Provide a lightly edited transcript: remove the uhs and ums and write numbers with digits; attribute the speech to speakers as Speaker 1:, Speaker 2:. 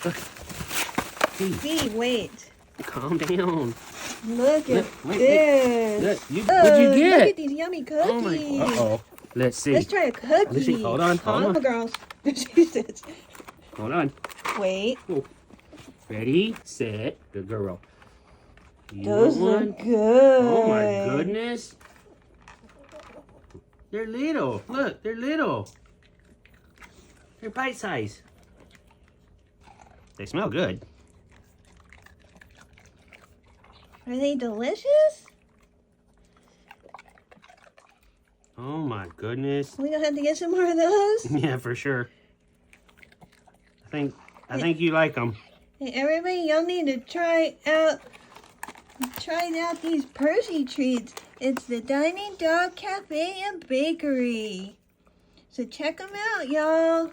Speaker 1: Look. See,
Speaker 2: See, wait.
Speaker 1: calm down.
Speaker 2: Look at
Speaker 1: Wait,
Speaker 2: this.
Speaker 1: Look, what'd you get?
Speaker 2: Look at these yummy cookies.
Speaker 1: Oh my. Uh-oh. Let's see.
Speaker 2: Let's try a cookie.
Speaker 1: Let's see. Hold on.
Speaker 2: Calm, girls. She says,
Speaker 1: Hold on.
Speaker 2: wait.
Speaker 1: Oh. Ready, set, good girl. You
Speaker 2: Those
Speaker 1: want one?
Speaker 2: look good.
Speaker 1: Oh my goodness. They're little. Look, they're little. They're bite size. They smell good.
Speaker 2: Are they delicious?
Speaker 1: Oh my goodness.
Speaker 2: We gonna have to get some more of those.
Speaker 1: Yeah, for sure. I think you like them.
Speaker 2: Hey, everybody, y'all need to try out these Percy treats. It's the Dining Dog Cafe and Bakery. So check them out, y'all.